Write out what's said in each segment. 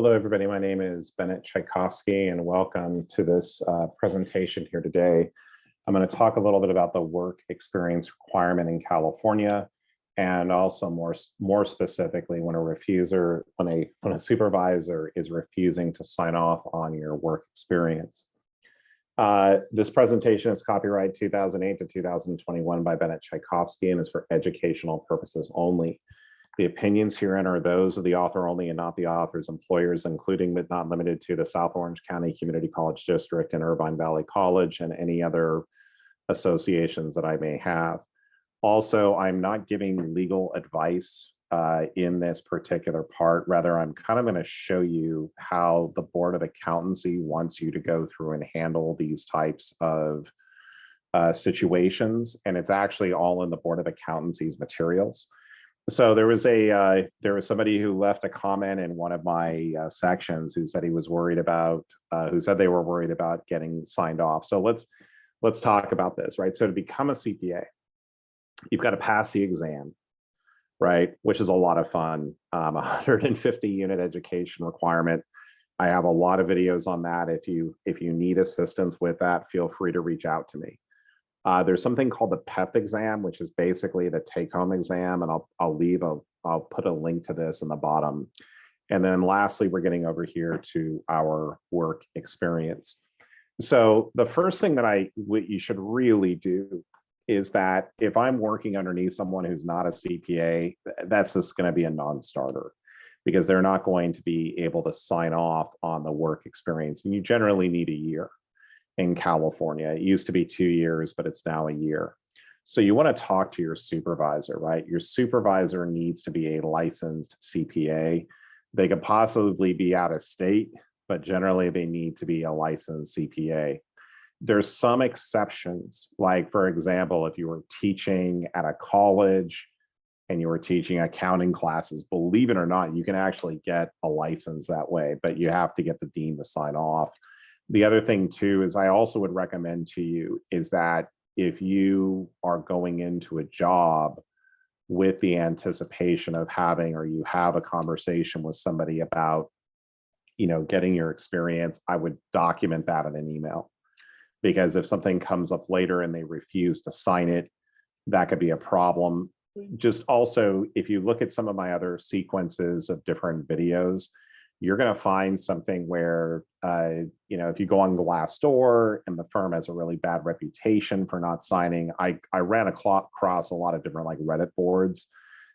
Hello, everybody. My name is Bennett Tchaikovsky, and welcome to this presentation here today. I'm going to talk a little bit about the work experience requirement in California, and also more specifically, when a supervisor is refusing to sign off on your work experience. This presentation is copyright 2008 to 2021 by Bennett Tchaikovsky and is for educational purposes only. The opinions herein are those of the author only and not the author's employers, including but not limited to the South Orange County Community College District and Irvine Valley College and any other associations that I may have. Also, I'm not giving legal advice in this particular part. Rather, I'm kind of going to show you how the Board of Accountancy wants you to go through and handle these types of situations. And it's actually all in the Board of Accountancy's materials. So there was somebody who left a comment in one of my sections who said he was worried about, who said they were worried about getting signed off. So let's talk about this, right? So to become a CPA, you've got to pass the exam, right? Which is a lot of fun. 150 unit education requirement. I have a lot of videos on that. If you need assistance with that, feel free to reach out to me. There's something called the PEP exam, which is basically the take-home exam, and I'll put a link to this in the bottom. And then lastly, we're getting over here to our work experience. So the first thing that you should really do is that if I'm working underneath someone who's not a CPA, that's just going to be a non-starter because they're not going to be able to sign off on the work experience. And you generally need a year. In California. It used to be 2 years, but it's now a year. So you want to talk to your supervisor, right? Your supervisor needs to be a licensed CPA. They could possibly be out of state, but generally they need to be a licensed CPA. There's some exceptions, like for example, if you were teaching at a college and you were teaching accounting classes, believe it or not, you can actually get a license that way, but you have to get the dean to sign off. The other thing too is I also would recommend to you is that if you are going into a job with the anticipation of having, or you have a conversation with somebody about, getting your experience, I would document that in an email. Because if something comes up later and they refuse to sign it, that could be a problem. Just also, if you look at some of my other sequences of different videos, you're going to find something where, if you go on Glassdoor and the firm has a really bad reputation for not signing, I ran across a lot of different like Reddit boards.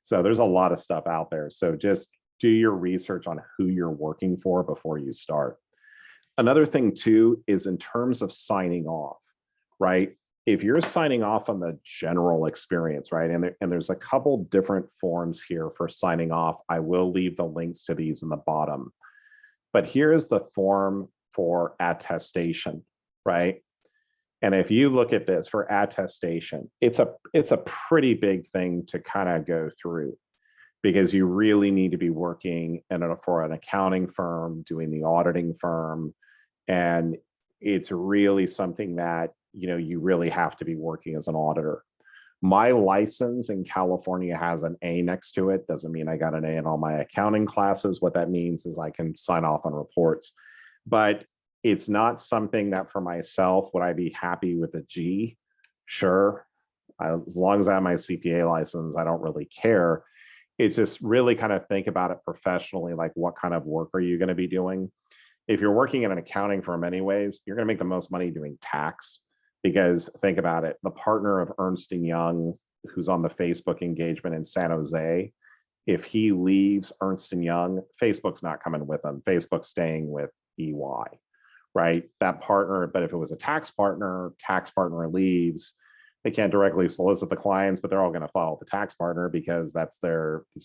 So there's a lot of stuff out there. So just do your research on who you're working for before you start. Another thing too is in terms of signing off, right? If you're signing off on the general experience, right? And there's a couple different forms here for signing off. I will leave the links to these in the bottom. But here's the form for attestation, right? And if you look at this for attestation, it's a pretty big thing to kind of go through because you really need to be working for an accounting firm, doing the auditing firm. And it's really something that you really have to be working as an auditor. My license in California has an A next to it. Doesn't mean I got an A in all my accounting classes. What that means is I can sign off on reports, but it's not something that for myself, would I be happy with a G? Sure. As long as I have my CPA license, I don't really care. It's just really kind of think about it professionally, like what kind of work are you going to be doing? If you're working in an accounting firm anyways, you're going to make the most money doing tax. Because think about it, the partner of Ernst & Young, who's on the Facebook engagement in San Jose, if he leaves Ernst & Young, Facebook's not coming with him. Facebook's staying with EY, right? That partner, but if it was a tax partner leaves, they can't directly solicit the clients, but they're all going to follow the tax partner because it's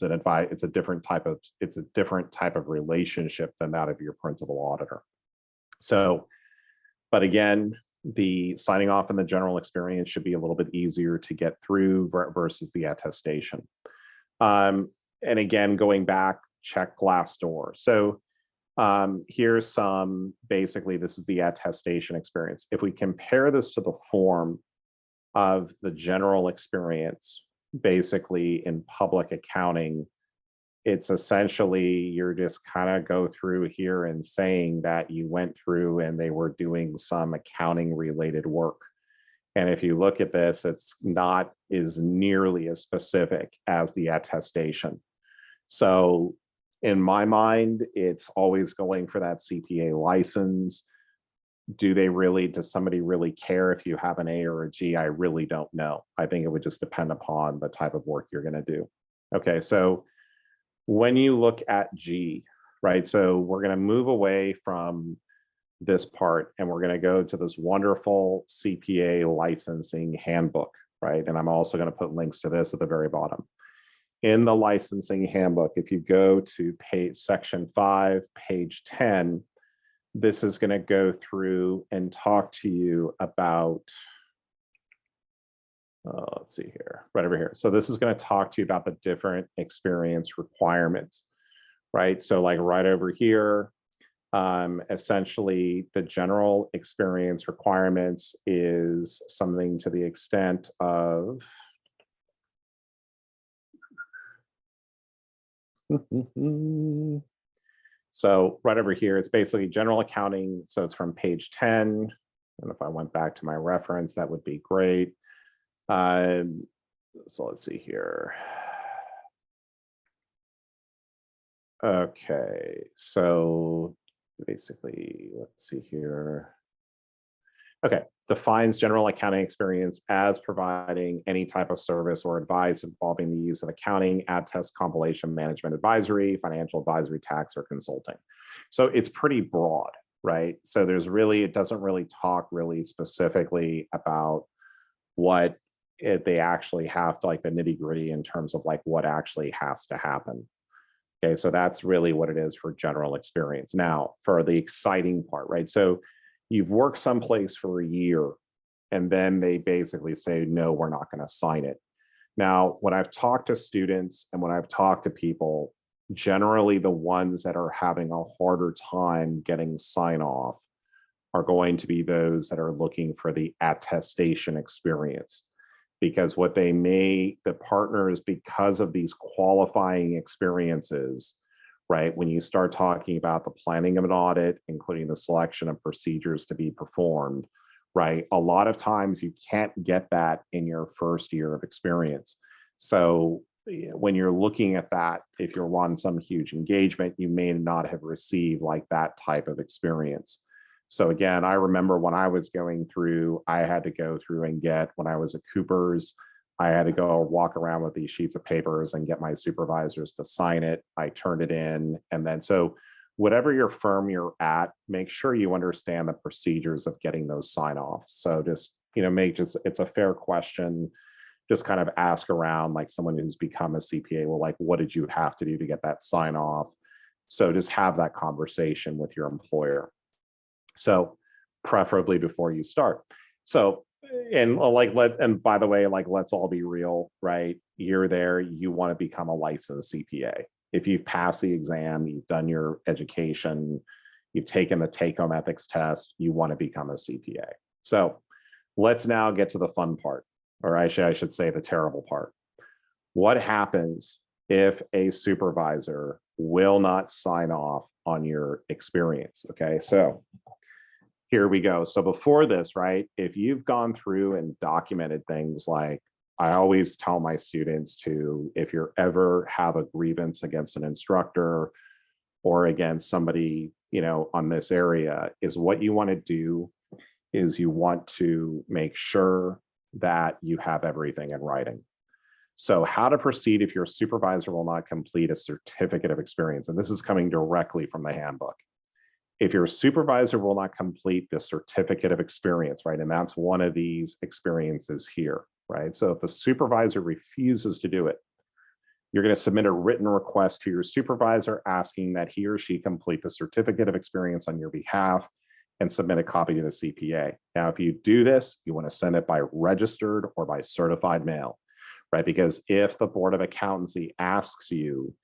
a different type of relationship than that of your principal auditor. So, but again, the signing off and the general experience should be a little bit easier to get through versus the attestation. And again, going back, check Glassdoor. So here's basically, this is the attestation experience. If we compare this to the form of the general experience, basically in public accounting, it's essentially, you're just kind of go through here and saying that you went through and they were doing some accounting related work. And if you look at this, it's not as nearly as specific as the attestation. So in my mind, it's always going for that CPA license. Does somebody really care if you have an A or a G? I really don't know. I think it would just depend upon the type of work you're going to do. Okay, so when you look at G, right? So we're going to move away from this part and we're going to go to this wonderful CPA licensing handbook, right? And I'm also going to put links to this at the very bottom. In the licensing handbook, if you go to section 5, page 10, this is going to go through and talk to you about, let's see here, right over here. So this is going to talk to you about the different experience requirements, right? So like right over here, essentially the general experience requirements is something to the extent of so right over here, it's basically general accounting. So it's from page 10. And if I went back to my reference, that would be great. So let's see here. Okay, so basically, let's see here. Okay, defines general accounting experience as providing any type of service or advice involving the use of accounting, attest, compilation, management advisory, financial advisory, tax, or consulting. So it's pretty broad, right? So it doesn't really talk really specifically about what they actually have to, like the nitty gritty in terms of like what actually has to happen. Okay, so that's really what it is for general experience. Now, for the exciting part, right? So you've worked someplace for a year and then they basically say, no, we're not going to sign it. Now, when I've talked to students and when I've talked to people, generally the ones that are having a harder time getting sign off are going to be those that are looking for the attestation experience. Because the partners, because of these qualifying experiences, right? When you start talking about the planning of an audit, including the selection of procedures to be performed, right? A lot of times you can't get that in your first year of experience. So when you're looking at that, if you're on some huge engagement, you may not have received like that type of experience. So again, I remember when I was going through, I had to go through and get, when I was at Cooper's, I had to go walk around with these sheets of papers and get my supervisors to sign it. I turned it in. And then, so whatever your firm you're at, make sure you understand the procedures of getting those sign offs. So just, it's a fair question. Just kind of ask around, like someone who's become a CPA, well, like, what did you have to do to get that sign off? So just have that conversation with your employer. So preferably before you start. So, and by the way, like, let's all be real, right? You're there, you want to become a licensed CPA. If you've passed the exam, you've done your education, you've taken the take-home ethics test, you want to become a CPA. So let's now get to the fun part, or I should say the terrible part. What happens if a supervisor will not sign off on your experience? Okay, so here we go. So before this, right, if you've gone through and documented things, like I always tell my students to, if you ever have a grievance against an instructor or against somebody, on this area, is what you want to do is you want to make sure that you have everything in writing. So how to proceed if your supervisor will not complete a certificate of experience. And this is coming directly from the handbook. If your supervisor will not complete the certificate of experience, right? And that's one of these experiences here, right? So if the supervisor refuses to do it, you're going to submit a written request to your supervisor asking that he or she complete the certificate of experience on your behalf and submit a copy to the CPA. Now, if you do this, you want to send it by registered or by certified mail, right? Because if the Board of Accountancy asks you,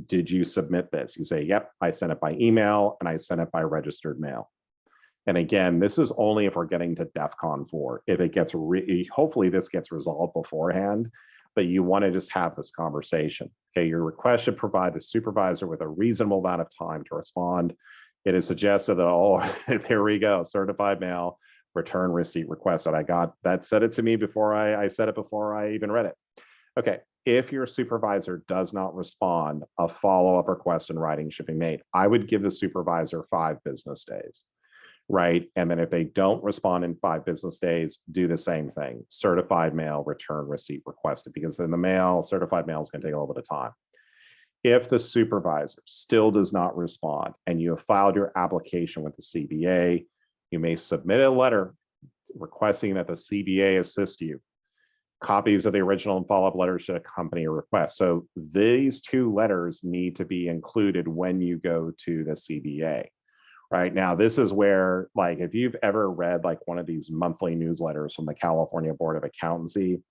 did you submit this? You say, yep, I sent it by email and I sent it by registered mail. And again, this is only if we're getting to DEFCON 4. If it gets, hopefully this gets resolved beforehand. but you want to just have this conversation. Okay, your request should provide the supervisor with a reasonable amount of time to respond. It is suggested that, oh, there we go, certified mail, return receipt requested. I got that, said it to me before I said it before I even read it. Okay, if your supervisor does not respond, a follow-up request in writing should be made. I would give the supervisor 5 business days, right? And then if they don't respond in 5 business days, do the same thing. Certified mail, return receipt requested, because in the mail, certified mail is going to take a little bit of time. If the supervisor still does not respond and you have filed your application with the CBA, you may submit a letter requesting that the CBA assist you. Copies of the original and follow-up letters should accompany a request. So these 2 letters need to be included when you go to the CBA. Right now, this is where, like, if you've ever read like one of these monthly newsletters from the California Board of Accountancy,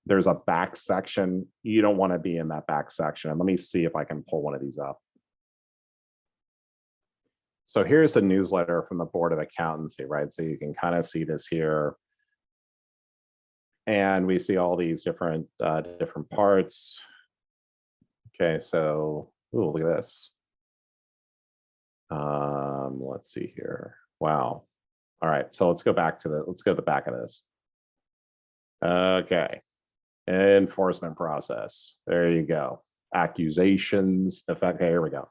there's a back section. You don't want to be in that back section. And let me see if I can pull one of these up. So here's the newsletter from the Board of Accountancy, right? So you can kind of see this here. And we see all these different parts. Okay, so ooh, look at this. Let's see here. Wow. All right, so let's go back to the back of this. Okay, enforcement process. There you go. Accusations, effect. Okay, here we go.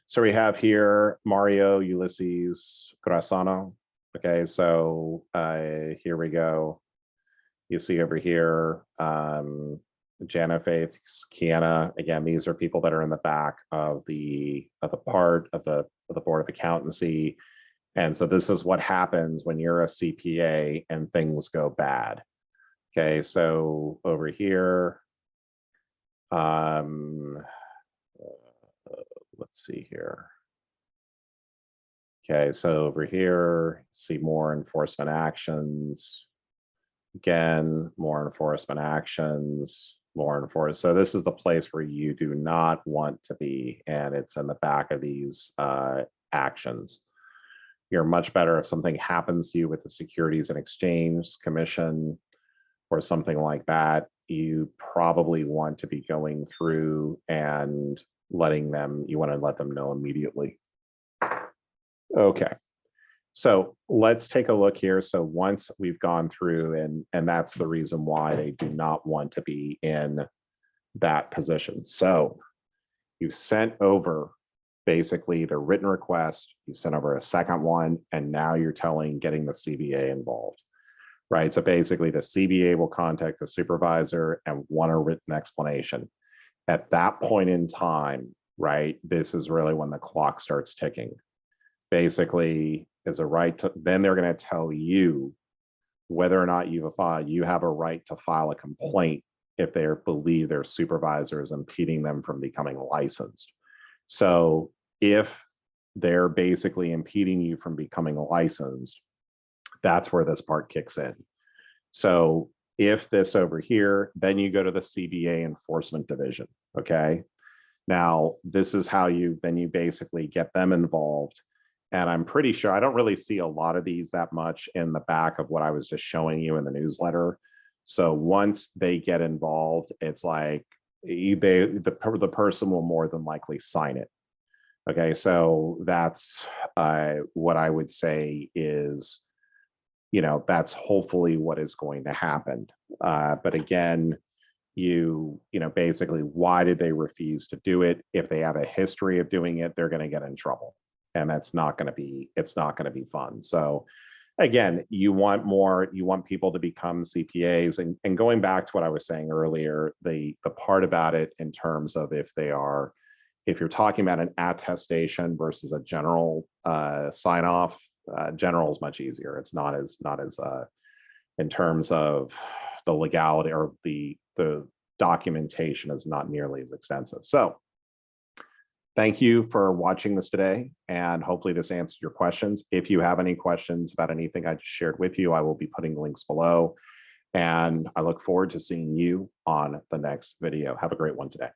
So we have here Mario Ulysses Corazano. Okay, so here we go. You see over here, Jana Faith, Kiana. Again, these are people that are in the back of the part of the Board of Accountancy. And so this is what happens when you're a CPA and things go bad. Okay, so over here, let's see here. Okay, so over here, see more enforcement actions. Again, more enforcement actions, more enforcement. So this is the place where you do not want to be, and it's in the back of these actions. You're much better if something happens to you with the Securities and Exchange Commission or something like that. You probably want to be going through and letting them, you want to let them know immediately. Okay. So let's take a look here. So once we've gone through, and that's the reason why they do not want to be in that position. So you sent over basically the written request, you sent over a second one, and now you're getting the CBA involved, right? So basically the CBA will contact the supervisor and want a written explanation. At that point in time, right, this is really when the clock starts ticking. Basically, is a right to, then they're going to tell you whether or not you have a right to file a complaint if they believe their supervisor is impeding them from becoming licensed. So if they're basically impeding you from becoming licensed, that's where this part kicks in. So if this over here, then you go to the CBA Enforcement Division, okay? Now, this is how you basically get them involved. And I'm pretty sure, I don't really see a lot of these that much in the back of what I was just showing you in the newsletter. So once they get involved, it's like the person will more than likely sign it. Okay, so that's what I would say is, that's hopefully what is going to happen. But again, basically, why did they refuse to do it? If they have a history of doing it, they're going to get in trouble. And it's not going to be fun. So again, you want people to become CPAs, and going back to what I was saying earlier, the part about it in terms of if you're talking about an attestation versus a general sign off, general is much easier. It's not as in terms of the legality, or the documentation is not nearly as extensive. So thank you for watching this today, and hopefully this answered your questions. If you have any questions about anything I just shared with you, I will be putting links below, and I look forward to seeing you on the next video. Have a great one today.